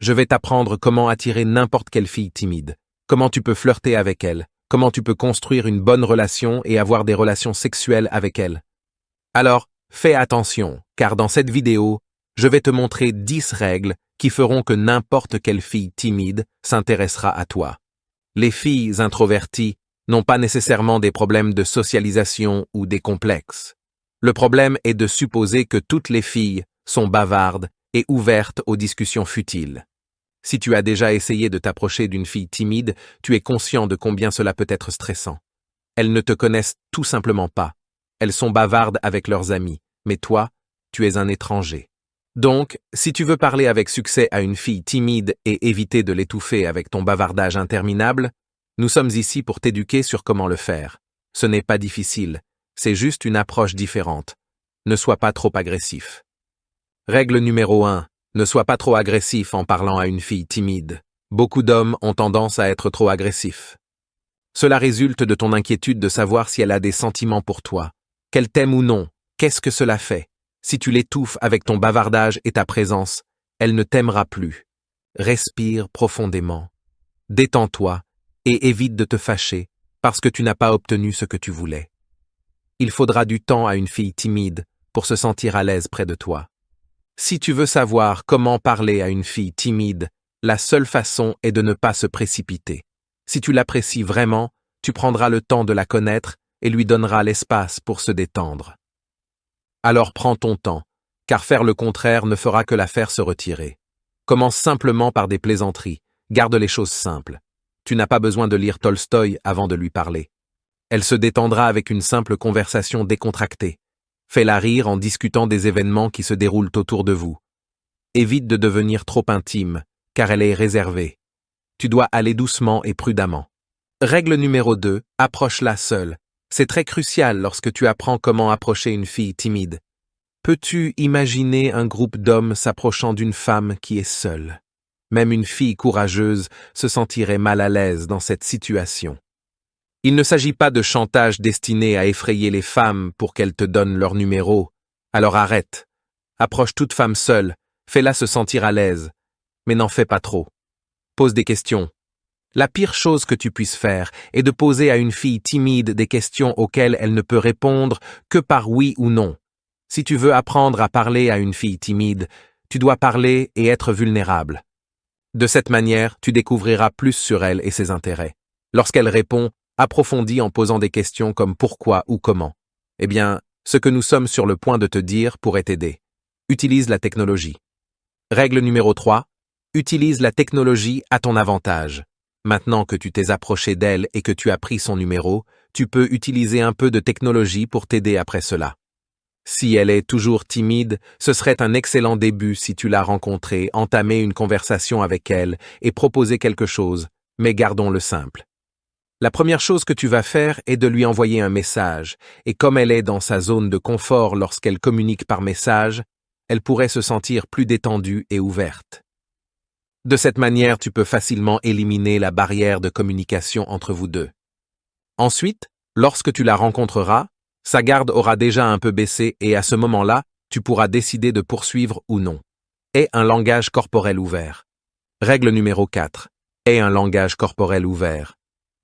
Je vais t'apprendre comment attirer n'importe quelle fille timide, comment tu peux flirter avec elle, comment tu peux construire une bonne relation et avoir des relations sexuelles avec elle. Alors, fais attention, car dans cette vidéo, je vais te montrer 10 règles qui feront que n'importe quelle fille timide s'intéressera à toi. Les filles introverties n'ont pas nécessairement des problèmes de socialisation ou des complexes. Le problème est de supposer que toutes les filles sont bavardes et ouvertes aux discussions futiles. Si tu as déjà essayé de t'approcher d'une fille timide, tu es conscient de combien cela peut être stressant. Elles ne te connaissent tout simplement pas. Elles sont bavardes avec leurs amis, mais toi, tu es un étranger. Donc, si tu veux parler avec succès à une fille timide et éviter de l'étouffer avec ton bavardage interminable, nous sommes ici pour t'éduquer sur comment le faire. Ce n'est pas difficile, c'est juste une approche différente. Ne sois pas trop agressif. Règle numéro 1. Ne sois pas trop agressif en parlant à une fille timide. Beaucoup d'hommes ont tendance à être trop agressifs. Cela résulte de ton inquiétude de savoir si elle a des sentiments pour toi, qu'elle t'aime ou non, qu'est-ce que cela fait. Si tu l'étouffes avec ton bavardage et ta présence, elle ne t'aimera plus. Respire profondément. Détends-toi et évite de te fâcher parce que tu n'as pas obtenu ce que tu voulais. Il faudra du temps à une fille timide pour se sentir à l'aise près de toi. Si tu veux savoir comment parler à une fille timide, la seule façon est de ne pas se précipiter. Si tu l'apprécies vraiment, tu prendras le temps de la connaître et lui donneras l'espace pour se détendre. Alors prends ton temps, car faire le contraire ne fera que la faire se retirer. Commence simplement par des plaisanteries, garde les choses simples. Tu n'as pas besoin de lire Tolstoï avant de lui parler. Elle se détendra avec une simple conversation décontractée. Fais-la rire en discutant des événements qui se déroulent autour de vous. Évite de devenir trop intime, car elle est réservée. Tu dois aller doucement et prudemment. Règle numéro 2, approche-la seule. C'est très crucial lorsque tu apprends comment approcher une fille timide. Peux-tu imaginer un groupe d'hommes s'approchant d'une femme qui est seule? Même une fille courageuse se sentirait mal à l'aise dans cette situation. Il ne s'agit pas de chantage destiné à effrayer les femmes pour qu'elles te donnent leur numéro. Alors arrête. Approche toute femme seule, fais-la se sentir à l'aise. Mais n'en fais pas trop. Pose des questions. La pire chose que tu puisses faire est de poser à une fille timide des questions auxquelles elle ne peut répondre que par oui ou non. Si tu veux apprendre à parler à une fille timide, tu dois parler et être vulnérable. De cette manière, tu découvriras plus sur elle et ses intérêts. Lorsqu'elle répond, approfondis en posant des questions comme pourquoi ou comment. Eh bien, ce que nous sommes sur le point de te dire pourrait t'aider. Utilise la technologie. Règle numéro 3. Utilise la technologie à ton avantage. Maintenant que tu t'es approché d'elle et que tu as pris son numéro, tu peux utiliser un peu de technologie pour t'aider après cela. Si elle est toujours timide, ce serait un excellent début si tu l'as rencontrée, entamer une conversation avec elle et proposer quelque chose, mais gardons-le simple. La première chose que tu vas faire est de lui envoyer un message, et comme elle est dans sa zone de confort lorsqu'elle communique par message, elle pourrait se sentir plus détendue et ouverte. De cette manière, tu peux facilement éliminer la barrière de communication entre vous deux. Ensuite, lorsque tu la rencontreras, sa garde aura déjà un peu baissé et à ce moment-là, tu pourras décider de poursuivre ou non. Aie un langage corporel ouvert. Règle numéro 4. Aie un langage corporel ouvert.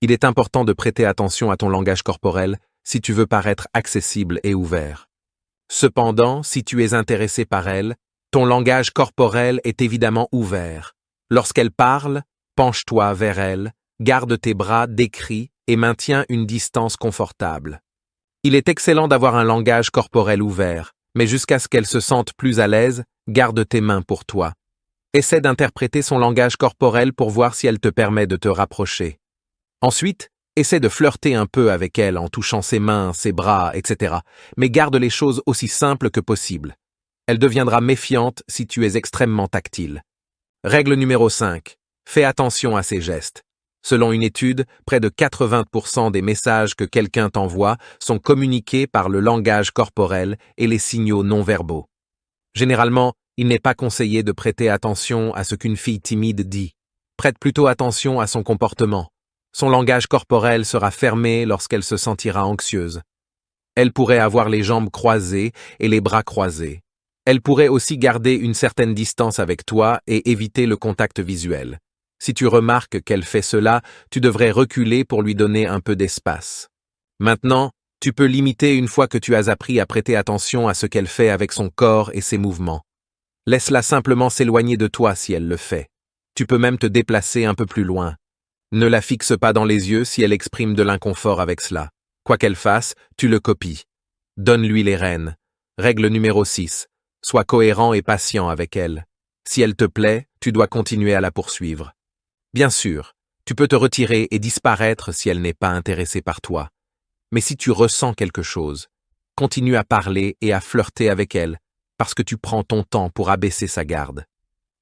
Il est important de prêter attention à ton langage corporel si tu veux paraître accessible et ouvert. Cependant, si tu es intéressé par elle, ton langage corporel est évidemment ouvert. Lorsqu'elle parle, penche-toi vers elle, garde tes bras décrits et maintiens une distance confortable. Il est excellent d'avoir un langage corporel ouvert, mais jusqu'à ce qu'elle se sente plus à l'aise, garde tes mains pour toi. Essaie d'interpréter son langage corporel pour voir si elle te permet de te rapprocher. Ensuite, essaie de flirter un peu avec elle en touchant ses mains, ses bras, etc. Mais garde les choses aussi simples que possible. Elle deviendra méfiante si tu es extrêmement tactile. Règle numéro 5. Fais attention à ses gestes. Selon une étude, près de 80% des messages que quelqu'un t'envoie sont communiqués par le langage corporel et les signaux non-verbaux. Généralement, il n'est pas conseillé de prêter attention à ce qu'une fille timide dit. Prête plutôt attention à son comportement. Son langage corporel sera fermé lorsqu'elle se sentira anxieuse. Elle pourrait avoir les jambes croisées et les bras croisés. Elle pourrait aussi garder une certaine distance avec toi et éviter le contact visuel. Si tu remarques qu'elle fait cela, tu devrais reculer pour lui donner un peu d'espace. Maintenant, tu peux l'imiter une fois que tu as appris à prêter attention à ce qu'elle fait avec son corps et ses mouvements. Laisse-la simplement s'éloigner de toi si elle le fait. Tu peux même te déplacer un peu plus loin. Ne la fixe pas dans les yeux si elle exprime de l'inconfort avec cela. Quoi qu'elle fasse, tu le copies. Donne-lui les rênes. Règle numéro 6. Sois cohérent et patient avec elle. Si elle te plaît, tu dois continuer à la poursuivre. Bien sûr, tu peux te retirer et disparaître si elle n'est pas intéressée par toi. Mais si tu ressens quelque chose, continue à parler et à flirter avec elle, parce que tu prends ton temps pour abaisser sa garde.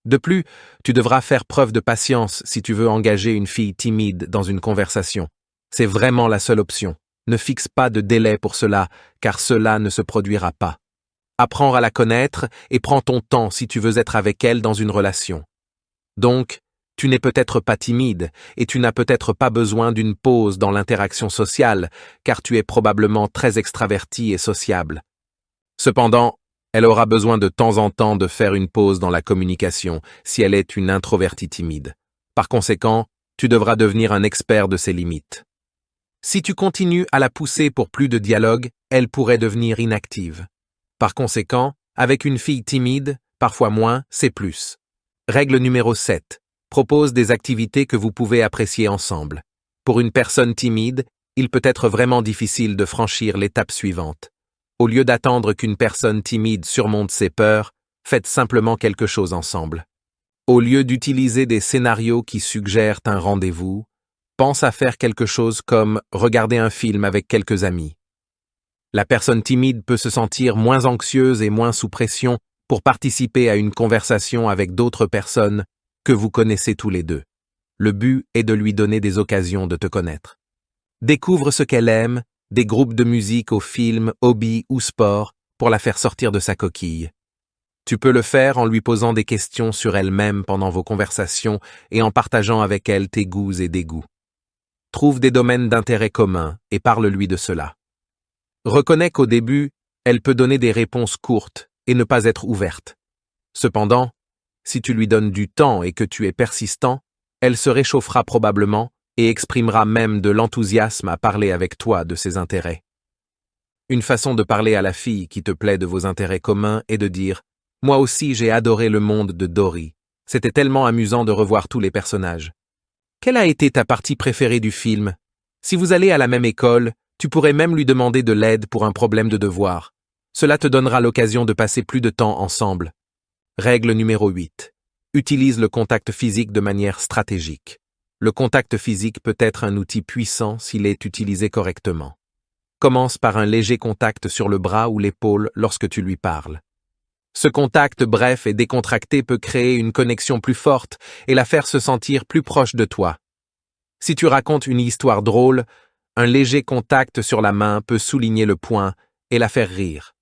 De plus, tu devras faire preuve de patience si tu veux engager une fille timide dans une conversation. C'est vraiment la seule option. Ne fixe pas de délai pour cela, car cela ne se produira pas. Apprends à la connaître et prends ton temps si tu veux être avec elle dans une relation. Donc, tu n'es peut-être pas timide et tu n'as peut-être pas besoin d'une pause dans l'interaction sociale, car tu es probablement très extraverti et sociable. Cependant, elle aura besoin de temps en temps de faire une pause dans la communication si elle est une introvertie timide. Par conséquent, tu devras devenir un expert de ses limites. Si tu continues à la pousser pour plus de dialogue, elle pourrait devenir inactive. Par conséquent, avec une fille timide, parfois moins, c'est plus. Règle numéro 7. Propose des activités que vous pouvez apprécier ensemble. Pour une personne timide, il peut être vraiment difficile de franchir l'étape suivante. Au lieu d'attendre qu'une personne timide surmonte ses peurs, faites simplement quelque chose ensemble. Au lieu d'utiliser des scénarios qui suggèrent un rendez-vous, pense à faire quelque chose comme regarder un film avec quelques amis. La personne timide peut se sentir moins anxieuse et moins sous pression pour participer à une conversation avec d'autres personnes que vous connaissez tous les deux. Le but est de lui donner des occasions de te connaître. Découvre ce qu'elle aime, des groupes de musique au film, hobby ou sport, pour la faire sortir de sa coquille. Tu peux le faire en lui posant des questions sur elle-même pendant vos conversations et en partageant avec elle tes goûts et dégoûts. Trouve des domaines d'intérêt communs et parle-lui de cela. Reconnais qu'au début, elle peut donner des réponses courtes et ne pas être ouverte. Cependant, si tu lui donnes du temps et que tu es persistant, elle se réchauffera probablement et exprimera même de l'enthousiasme à parler avec toi de ses intérêts. Une façon de parler à la fille qui te plaît de vos intérêts communs est de dire « Moi aussi j'ai adoré le monde de Dory. C'était tellement amusant de revoir tous les personnages. Quelle a été ta partie préférée du film? Si vous allez à la même école, tu pourrais même lui demander de l'aide pour un problème de devoir. Cela te donnera l'occasion de passer plus de temps ensemble. » Règle numéro 8. Utilise le contact physique de manière stratégique. Le contact physique peut être un outil puissant s'il est utilisé correctement. Commence par un léger contact sur le bras ou l'épaule lorsque tu lui parles. Ce contact bref et décontracté peut créer une connexion plus forte et la faire se sentir plus proche de toi. Si tu racontes une histoire drôle, un léger contact sur la main peut souligner le point et la faire rire.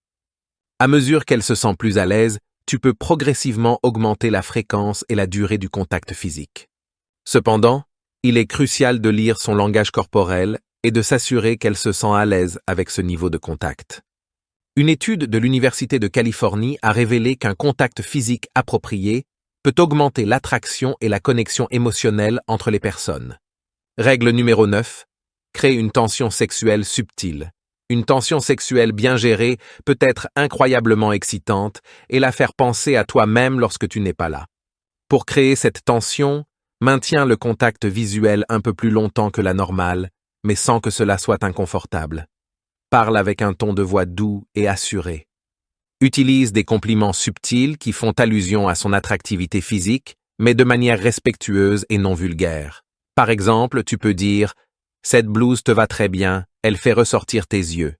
À mesure qu'elle se sent plus à l'aise, tu peux progressivement augmenter la fréquence et la durée du contact physique. Cependant, il est crucial de lire son langage corporel et de s'assurer qu'elle se sent à l'aise avec ce niveau de contact. Une étude de l'Université de Californie a révélé qu'un contact physique approprié peut augmenter l'attraction et la connexion émotionnelle entre les personnes. Règle numéro 9. Crée une tension sexuelle subtile. Une tension sexuelle bien gérée peut être incroyablement excitante et la faire penser à toi-même lorsque tu n'es pas là. Pour créer cette tension, maintiens le contact visuel un peu plus longtemps que la normale, mais sans que cela soit inconfortable. Parle avec un ton de voix doux et assuré. Utilise des compliments subtils qui font allusion à son attractivité physique, mais de manière respectueuse et non vulgaire. Par exemple, tu peux dire « Cette blouse te va très bien, elle fait ressortir tes yeux ».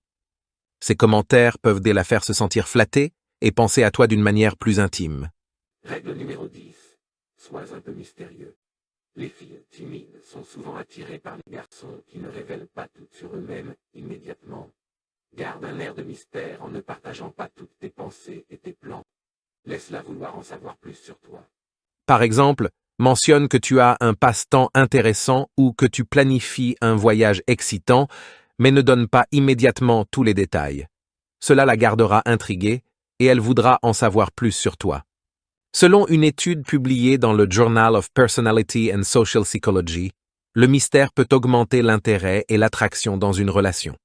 Ces commentaires peuvent la faire se sentir flattée et penser à toi d'une manière plus intime. Règle numéro 10. Sois un peu mystérieux. Les filles timides sont souvent attirées par les garçons qui ne révèlent pas tout sur eux-mêmes immédiatement. Garde un air de mystère en ne partageant pas toutes tes pensées et tes plans. Laisse-la vouloir en savoir plus sur toi. Par exemple, mentionne que tu as un passe-temps intéressant ou que tu planifies un voyage excitant, mais ne donne pas immédiatement tous les détails. Cela la gardera intriguée et elle voudra en savoir plus sur toi. Selon une étude publiée dans le Journal of Personality and Social Psychology, le mystère peut augmenter l'intérêt et l'attraction dans une relation.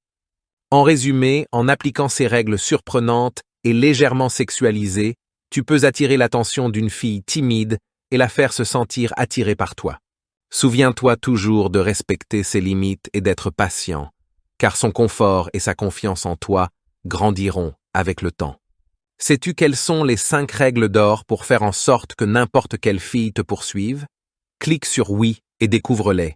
En résumé, en appliquant ces règles surprenantes et légèrement sexualisées, tu peux attirer l'attention d'une fille timide et la faire se sentir attirée par toi. Souviens-toi toujours de respecter ses limites et d'être patient, car son confort et sa confiance en toi grandiront avec le temps. Sais-tu quelles sont les 5 règles d'or pour faire en sorte que n'importe quelle fille te poursuive? Clique sur oui et découvre-les.